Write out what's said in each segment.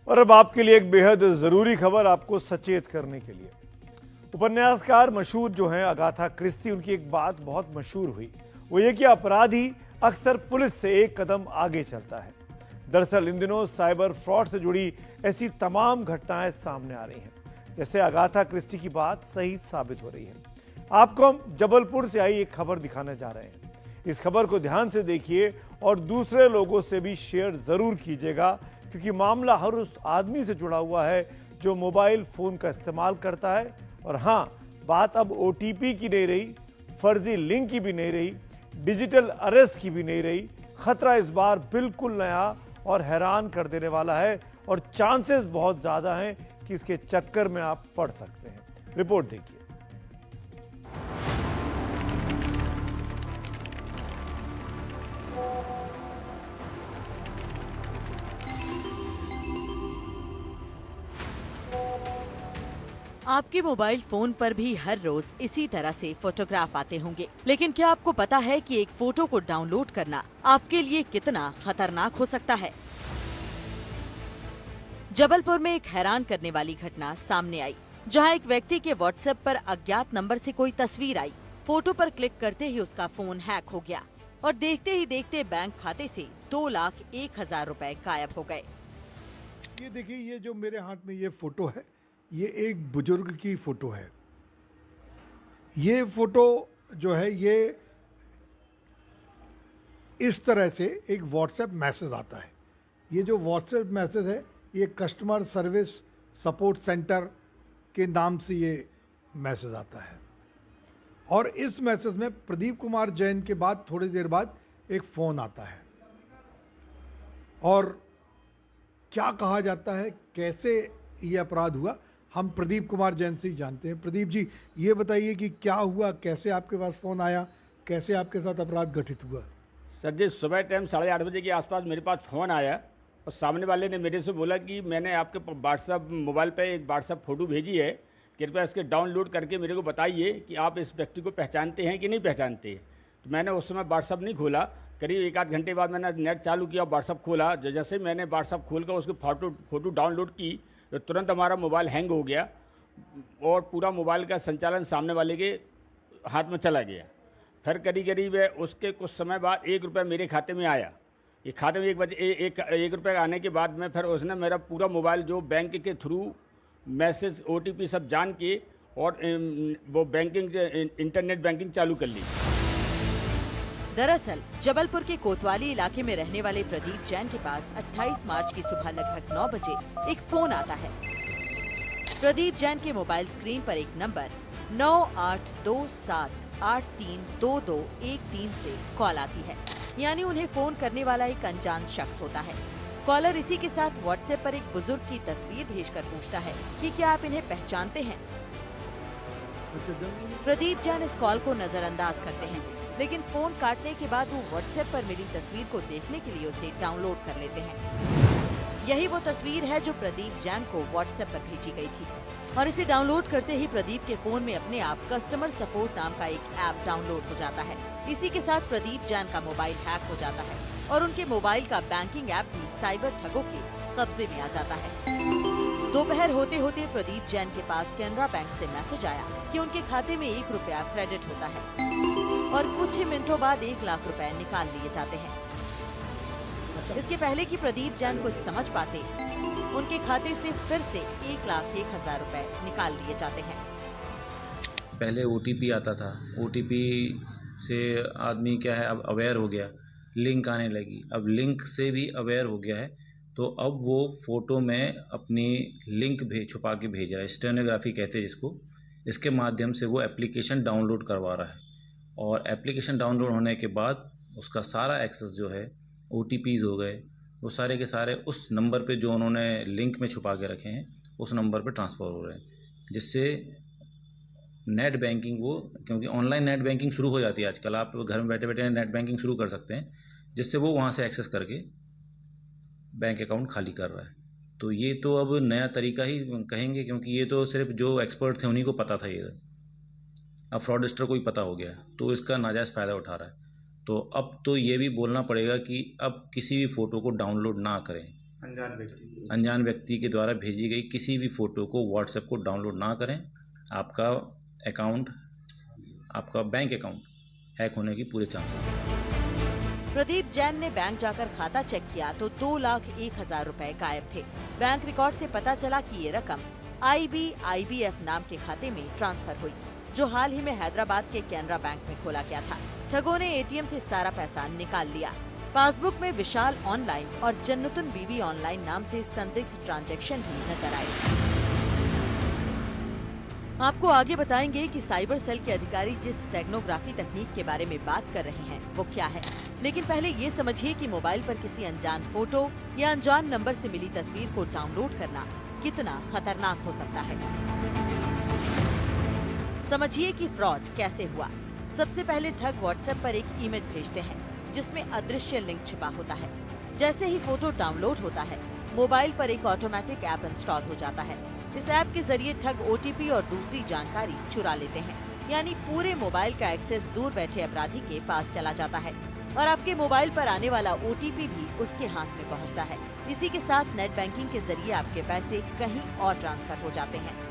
और अब आपके लिए एक बेहद जरूरी खबर आपको सचेत करने के लिए। उपन्यासकार मशहूर जो हैं अगाथा क्रिस्टी, उनकी एक बात बहुत मशहूर हुई, वो ये कि अपराधी अक्सर पुलिस से एक कदम आगे चलता है। दरअसल इन दिनों साइबर फ्रॉड से जुड़ी ऐसी तमाम घटनाएं सामने आ रही हैं, जैसे अगाथा क्रिस्टी की बात सही साबित हो रही है। आपको हम जबलपुर से आई एक खबर दिखाने जा रहे हैं। इस खबर को ध्यान से देखिए और दूसरे लोगों से भी शेयर जरूर कीजिएगा, क्योंकि मामला हर उस आदमी से जुड़ा हुआ है जो मोबाइल फोन का इस्तेमाल करता है। और हाँ, बात अब ओटीपी की नहीं रही, फर्जी लिंक की भी नहीं रही, डिजिटल अरेस्ट की भी नहीं रही। खतरा इस बार बिल्कुल नया और हैरान कर देने वाला है और चांसेस बहुत ज्यादा हैं कि इसके चक्कर में आप पड़ सकते हैं। रिपोर्ट देखिए। आपके मोबाइल फोन पर भी हर रोज इसी तरह से फोटोग्राफ आते होंगे, लेकिन क्या आपको पता है कि एक फोटो को डाउनलोड करना आपके लिए कितना खतरनाक हो सकता है? जबलपुर में एक हैरान करने वाली घटना सामने आई, जहां एक व्यक्ति के व्हाट्सएप पर अज्ञात नंबर से कोई तस्वीर आई। फोटो पर क्लिक करते ही उसका फोन हैक हो गया और देखते ही देखते बैंक खाते से 2,01,000 रुपए गायब हो गए। ये देखिए, ये जो मेरे हाथ में ये फोटो है, ये एक बुजुर्ग की फोटो है। ये फोटो जो है, ये इस तरह से एक व्हाट्सएप मैसेज आता है। ये जो व्हाट्सएप मैसेज है, ये कस्टमर सर्विस सपोर्ट सेंटर के नाम से ये मैसेज आता है। और इस मैसेज में प्रदीप कुमार जैन के बाद थोड़ी देर बाद एक फ़ोन आता है और क्या कहा जाता है, कैसे ये अपराध हुआ, हम प्रदीप कुमार जैन से ही जानते हैं। प्रदीप जी, ये बताइए कि क्या हुआ, कैसे आपके पास फ़ोन आया, कैसे आपके साथ अपराध घटित हुआ? सर जी, सुबह टाइम 8:30 बजे के आसपास मेरे पास फ़ोन आया और सामने वाले ने मेरे से बोला कि मैंने आपके व्हाट्सएप मोबाइल पे एक व्हाट्सएप फ़ोटो भेजी है, कृपया इसके डाउनलोड करके मेरे को बताइए कि आप इस व्यक्ति को पहचानते हैं कि नहीं पहचानते हैं। तो मैंने उस समय व्हाट्सएप नहीं खोला। करीब 1 आध घंटे बाद मैंने नेट चालू किया, व्हाट्सएप खोला। जैसे मैंने व्हाट्सएप खोल कर उसकी फ़ोटो डाउनलोड की तो तुरंत हमारा मोबाइल हैंग हो गया और पूरा मोबाइल का संचालन सामने वाले के हाथ में चला गया। फिर करीब उसके कुछ समय बाद 1 रुपया मेरे खाते में आया। ये खाते में 1 रुपये आने के बाद में फिर उसने मेरा पूरा मोबाइल जो बैंक के थ्रू मैसेज ओटीपी सब जान के और वो बैंकिंग इंटरनेट बैंकिंग चालू कर ली। दरअसल जबलपुर के कोतवाली इलाके में रहने वाले प्रदीप जैन के पास 28 मार्च की सुबह लगभग 9 बजे एक फोन आता है। प्रदीप जैन के मोबाइल स्क्रीन पर एक नंबर 9827832213 से कॉल आती है, यानी उन्हें फोन करने वाला एक अनजान शख्स होता है। कॉलर इसी के साथ व्हाट्सएप पर एक बुजुर्ग की तस्वीर भेजकर पूछता है कि क्या आप इन्हें पहचानते हैं। प्रदीप जैन इस कॉल को नजरअंदाज करते हैं, लेकिन फोन काटने के बाद वो व्हाट्सएप पर मिली तस्वीर को देखने के लिए उसे डाउनलोड कर लेते हैं। यही वो तस्वीर है जो प्रदीप जैन को व्हाट्सएप पर भेजी गई थी और इसे डाउनलोड करते ही प्रदीप के फोन में अपने आप कस्टमर सपोर्ट नाम का एक ऐप डाउनलोड हो जाता है। इसी के साथ प्रदीप जैन का मोबाइल हैक हो जाता है और उनके मोबाइल का बैंकिंग ऐप भी साइबर ठगों के कब्जे में आ जाता है। दोपहर होते होते प्रदीप जैन के पास कैनरा बैंक से मैसेज आया कि उनके खाते में 1 रुपया क्रेडिट होता है और कुछ ही मिनटों बाद 1 लाख रुपए निकाल लिए जाते हैं। इसके पहले कि प्रदीप जैन कुछ समझ पाते, उनके खाते से फिर से 1,01,000 रुपए निकाल लिए जाते हैं। पहले ओटीपी आता था, ओटीपी से आदमी क्या है अब अवेयर हो गया, लिंक आने लगी, अब लिंक से भी अवेयर हो गया है, तो अब वो फ़ोटो में अपनी लिंक छुपा के भेज रहा है, स्टेनोग्राफी कहते हैं जिसको। इसके माध्यम से वो एप्लीकेशन डाउनलोड करवा रहा है और एप्लीकेशन डाउनलोड होने के बाद उसका सारा एक्सेस जो है, ओटीपीज़ हो गए, वो सारे के सारे उस नंबर पे जो उन्होंने लिंक में छुपा के रखे हैं उस नंबर पे ट्रांसफ़र हो रहे हैं, जिससे नेट बैंकिंग क्योंकि ऑनलाइन नेट बैंकिंग शुरू हो जाती है आजकल, आप घर में बैठे बैठे नेट बैंकिंग शुरू कर सकते हैं, जिससे वो वहाँ से एक्सेस करके बैंक अकाउंट खाली कर रहा है। तो ये तो अब नया तरीका ही कहेंगे, क्योंकि ये तो सिर्फ जो एक्सपर्ट थे उन्हीं को पता था, ये अब फ्रॉडस्टर को ही पता हो गया, तो इसका नाजायज़ फ़ायदा उठा रहा है। तो अब तो ये भी बोलना पड़ेगा कि अब किसी भी फ़ोटो को डाउनलोड ना करें। अनजान व्यक्ति के द्वारा भेजी गई किसी भी फोटो को व्हाट्सएप को डाउनलोड ना करें। आपका अकाउंट, आपका बैंक अकाउंट हैक होने की पूरे चांसेस हैं। प्रदीप जैन ने बैंक जाकर खाता चेक किया तो 2,01,000 रुपए गायब थे। बैंक रिकॉर्ड से पता चला कि ये रकम IBIBF नाम के खाते में ट्रांसफर हुई, जो हाल ही में हैदराबाद के कैनरा बैंक में खोला गया था। ठगों ने ATM से सारा पैसा निकाल लिया। पासबुक में विशाल ऑनलाइन और जन्नतुन बीबी ऑनलाइन नाम से संदिग्ध ट्रांजैक्शन भी नजर आए। आपको आगे बताएंगे कि साइबर सेल के अधिकारी जिस स्टेगनोग्राफी तकनीक के बारे में बात कर रहे हैं वो क्या है, लेकिन पहले ये समझिए कि मोबाइल पर किसी अनजान फोटो या अनजान नंबर से मिली तस्वीर को डाउनलोड करना कितना खतरनाक हो सकता है। समझिए कि फ्रॉड कैसे हुआ। सबसे पहले ठग व्हाट्सएप पर एक इमेज भेजते हैं जिसमें अदृश्य लिंक छिपा होता है। जैसे ही फोटो डाउनलोड होता है, मोबाइल पर एक ऑटोमेटिक ऐप इंस्टॉल हो जाता है। इस ऐप के जरिए ठग OTP और दूसरी जानकारी चुरा लेते हैं, यानी पूरे मोबाइल का एक्सेस दूर बैठे अपराधी के पास चला जाता है और आपके मोबाइल पर आने वाला OTP भी उसके हाथ में पहुंचता है। इसी के साथ नेट बैंकिंग के जरिए आपके पैसे कहीं और ट्रांसफर हो जाते हैं।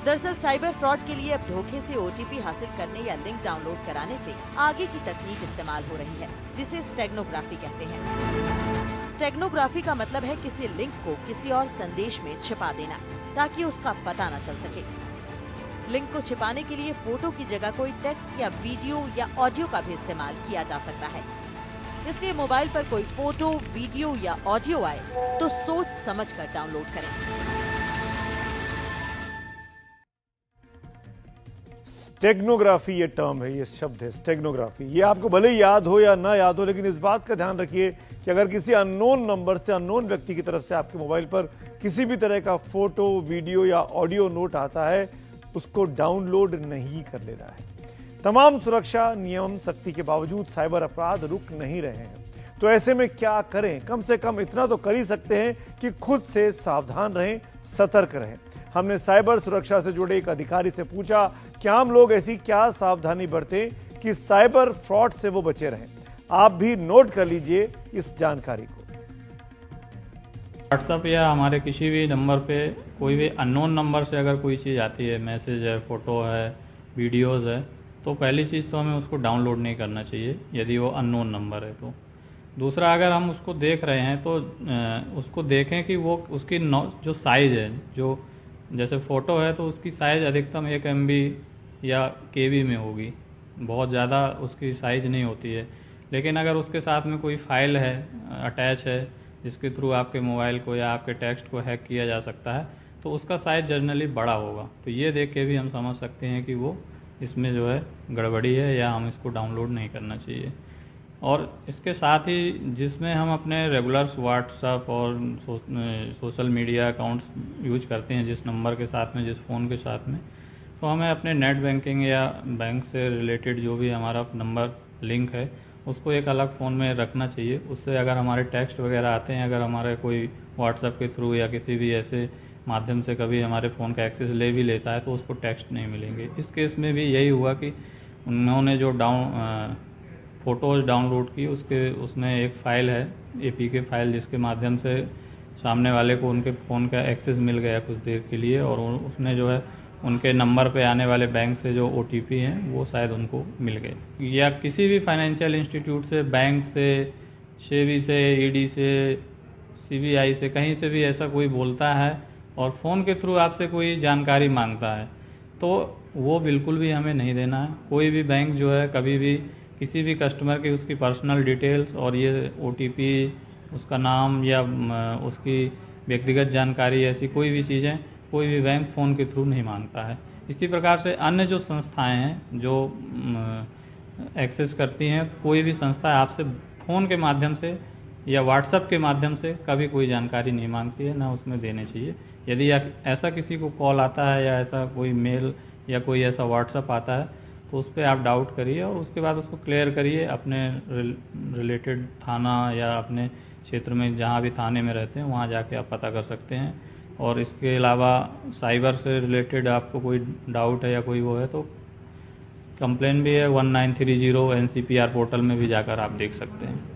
दरअसल साइबर फ्रॉड के लिए अब धोखे से OTP हासिल करने या लिंक डाउनलोड कराने से आगे की तकनीक इस्तेमाल हो रही है, जिसे स्टेगनोग्राफी कहते हैं। स्टेगनोग्राफी का मतलब है किसी लिंक को किसी और संदेश में छिपा देना ताकि उसका पता न चल सके। लिंक को छिपाने के लिए फोटो की जगह कोई टेक्स्ट या वीडियो या ऑडियो का भी इस्तेमाल किया जा सकता है। इसलिए मोबाइल पर कोई फोटो, वीडियो या ऑडियो आए तो सोच समझकर डाउनलोड करें। स्टेगनोग्राफी ये टर्म है, ये शब्द है स्टेगनोग्राफी। ये आपको भले ही याद हो या ना याद हो, लेकिन इस बात का ध्यान रखिए कि अगर किसी अननोन नंबर से, अननोन व्यक्ति की तरफ से आपके मोबाइल पर किसी भी तरह का फोटो, वीडियो या ऑडियो नोट आता है, उसको डाउनलोड नहीं कर लेना है। तमाम सुरक्षा नियम सख्ती के बावजूद साइबर अपराध रुक नहीं रहे हैं। तो ऐसे में क्या करें? कम से कम इतना तो कर ही सकते हैं कि खुद से सावधान रहें, सतर्क रहें। हमने साइबर सुरक्षा से जुड़े एक अधिकारी से पूछा कि आम लोग ऐसी क्या सावधानी बरतें कि साइबर फ्रॉड से वो बचे रहें। आप भी नोट कर लीजिए इस जानकारी को। व्हाट्सएप या हमारे किसी भी नंबर पे कोई भी अननोन नंबर से अगर कोई चीज़ आती है, मैसेज है, फ़ोटो है, वीडियोज़ है, तो पहली चीज़ तो हमें उसको डाउनलोड नहीं करना चाहिए यदि वो अननोन नंबर है तो। दूसरा, अगर हम उसको देख रहे हैं तो उसको देखें कि वो उसकी जो साइज़ है, जो जैसे फ़ोटो है तो उसकी साइज़ अधिकतम 1 MB या KB में होगी, बहुत ज़्यादा उसकी साइज़ नहीं होती है। लेकिन अगर उसके साथ में कोई फाइल है, अटैच है, जिसके थ्रू आपके मोबाइल को या आपके टेक्स्ट को हैक किया जा सकता है, तो उसका साइज़ जनरली बड़ा होगा। तो ये देख के भी हम समझ सकते हैं कि वो इसमें जो है गड़बड़ी है या हम इसको डाउनलोड नहीं करना चाहिए। और इसके साथ ही जिसमें हम अपने रेगुलर्स व्हाट्सएप और सोशल मीडिया अकाउंट्स यूज करते हैं, जिस नंबर के साथ में, जिस फ़ोन के साथ में, तो हमें अपने नेट बैंकिंग या बैंक से रिलेटेड जो भी हमारा नंबर लिंक है उसको एक अलग फ़ोन में रखना चाहिए। उससे अगर हमारे टेक्स्ट वगैरह आते हैं, अगर हमारे कोई व्हाट्सएप के थ्रू या किसी भी ऐसे माध्यम से कभी हमारे फ़ोन का एक्सेस ले भी लेता है तो उसको टेक्स्ट नहीं मिलेंगे। इस केस में भी यही हुआ कि उन्होंने जो फ़ोटोज़ डाउनलोड की, उसमें एक फ़ाइल है, APK फाइल, जिसके माध्यम से सामने वाले को उनके फ़ोन का एक्सेस मिल गया कुछ देर के लिए, और उसने जो है उनके नंबर पे आने वाले बैंक से जो OTP हैं वो शायद उनको मिल गए। या किसी भी फाइनेंशियल इंस्टीट्यूट से, बैंक से, सेबी से, ED से, CBI से, कहीं से भी ऐसा कोई बोलता है और फ़ोन के थ्रू आपसे कोई जानकारी मांगता है तो वो बिल्कुल भी हमें नहीं देना है। कोई भी बैंक जो है कभी भी किसी भी कस्टमर की उसकी पर्सनल डिटेल्स और ये OTP, उसका नाम या उसकी व्यक्तिगत जानकारी, ऐसी कोई भी चीज़ें कोई भी बैंक फ़ोन के थ्रू नहीं मांगता है। इसी प्रकार से अन्य जो संस्थाएं हैं जो एक्सेस करती हैं, कोई भी संस्था आपसे फ़ोन के माध्यम से या व्हाट्सएप के माध्यम से कभी कोई जानकारी नहीं मांगती है, ना उसमें देने चाहिए। यदि ऐसा किसी को कॉल आता है या ऐसा कोई मेल या कोई ऐसा व्हाट्सएप आता है तो उस पर आप डाउट करिए और उसके बाद उसको क्लियर करिए अपने रिलेटेड थाना या अपने क्षेत्र में जहाँ भी थाने में रहते हैं वहाँ जाके आप पता कर सकते हैं। और इसके अलावा साइबर से रिलेटेड आपको कोई डाउट है या कोई वो है तो कंप्लेन भी है 1930 NCPR पोर्टल में भी जाकर आप देख सकते हैं।